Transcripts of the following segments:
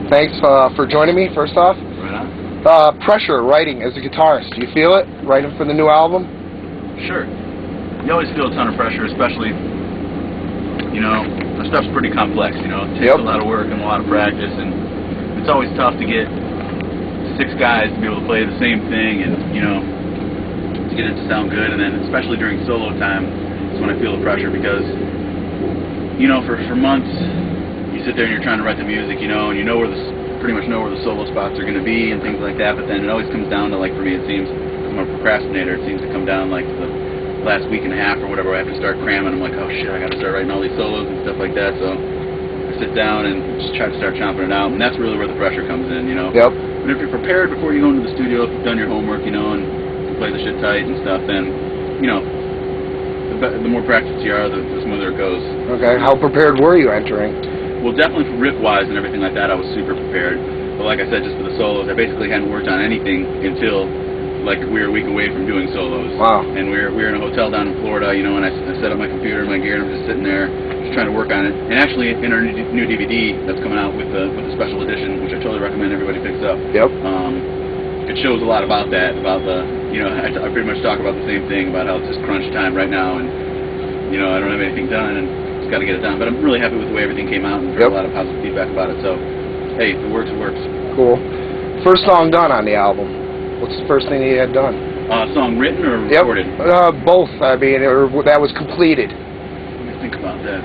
Thanks for joining me, first off. Right on. Pressure writing as a guitarist. Do you feel it writing for the new album? Sure. You always feel a ton of pressure, especially, you know, the stuff's pretty complex, you know. It takes a lot of work and a lot of practice, and it's always tough to get 6 guys to be able to play the same thing and, you know, to get it to sound good. And then especially during solo time is when I feel the pressure because, you know, for months you sit there and you're trying to write the music, you know, and you know where pretty much know where the solo spots are going to be and things like that, but then it always comes down to, like, for me it seems, I'm a procrastinator, it seems to come down like the last week and a half or whatever, I have to start cramming. I'm like, oh shit, I got to start writing all these solos and stuff like that, so I sit down and just try to start chomping it out, and that's really where the pressure comes in, you know. Yep. But if you're prepared before you go into the studio, if you've done your homework, you know, and play the shit tight and stuff, then, you know, the more practice you are, the smoother it goes. Okay, how prepared were you entering? Well, definitely for riff-wise and everything like that, I was super prepared. But like I said, just for the solos, I basically hadn't worked on anything until, like, we were a week away from doing solos. Wow. And we were in a hotel down in Florida, you know, and I set up my computer and my gear, and I'm just sitting there, just trying to work on it. And actually, in our new DVD that's coming out with the special edition, which I totally recommend everybody picks up. Yep. It shows a lot about that, about the, you know, I pretty much talk about the same thing, about how it's just crunch time right now, and, you know, I don't have anything done, and just got to get it done. But I'm really happy with the way everything came out, and there's a lot of positive feedback about it. So, hey, if it works, it works. Cool. First song done on the album. What's the first thing you had done? Song written or recorded? Both. I mean, or that was completed. Let me think about that.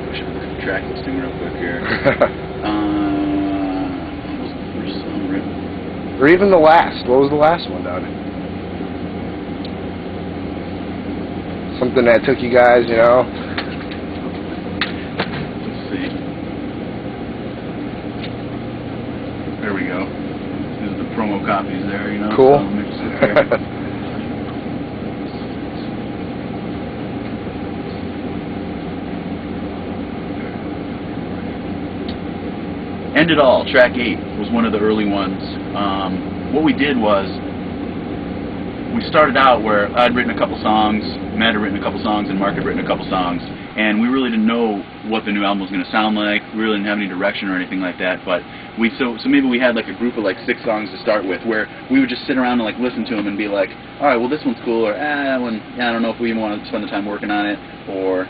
I should look at the track listing real quick here. First song written. Or even the last. What was the last one done? Something that took you guys, you know. Let's see. There we go. There's the promo copies there, you know. Cool. So mix it there. End It All, track 8, was one of the early ones. What we did was, we started out where I'd written a couple songs, Matt had written a couple songs, and Mark had written a couple songs, and we really didn't know what the new album was going to sound like. We really didn't have any direction or anything like that, but so maybe we had like a group of like 6 songs to start with, where we would just sit around and like listen to them and be like, all right, well this one's cool, or that one, I don't know if we even want to spend the time working on it, or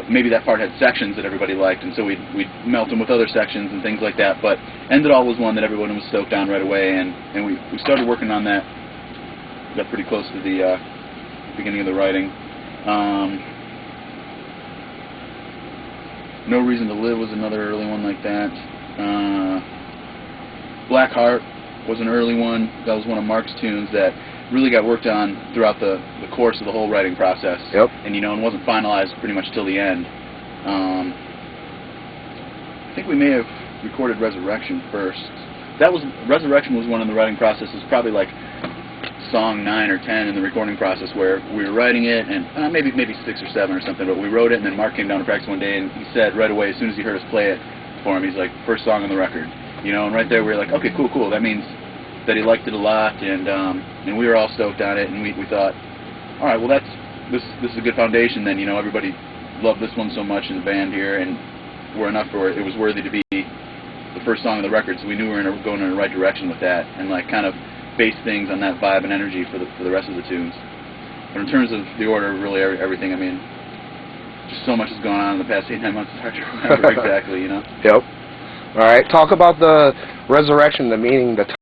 maybe that part had sections that everybody liked, and so we'd melt them with other sections and things like that. But End It All was one that everyone was stoked on right away, and we started working on that. Got pretty close to the beginning of the writing. No Reason to Live was another early one like that. Black Heart was an early one. That was one of Mark's tunes that really got worked on throughout the course of the whole writing process. Yep. And, you know, and wasn't finalized pretty much till the end. I think we may have recorded Resurrection first. Resurrection was one in the writing process. It was probably like song 9 or 10 in the recording process, where we were writing it, and maybe 6 or 7 or something, but we wrote it, and then Mark came down to practice one day, and he said right away, as soon as he heard us play it for him, he's like, first song on the record, you know, and right there we were like, okay, cool, that means that he liked it a lot, and we were all stoked on it, and we thought, all right, well this is a good foundation then, you know, everybody loved this one so much in the band here, and we're enough for it was worthy to be the first song on the record, so we knew we were going in the right direction with that, and like kind of base things on that vibe and energy for the rest of the tunes. But in terms of the order, really everything, I mean, just so much has gone on in the past 8-9 months, it's hard to remember exactly, you know? Yep. All right, talk about the Resurrection, the meaning, the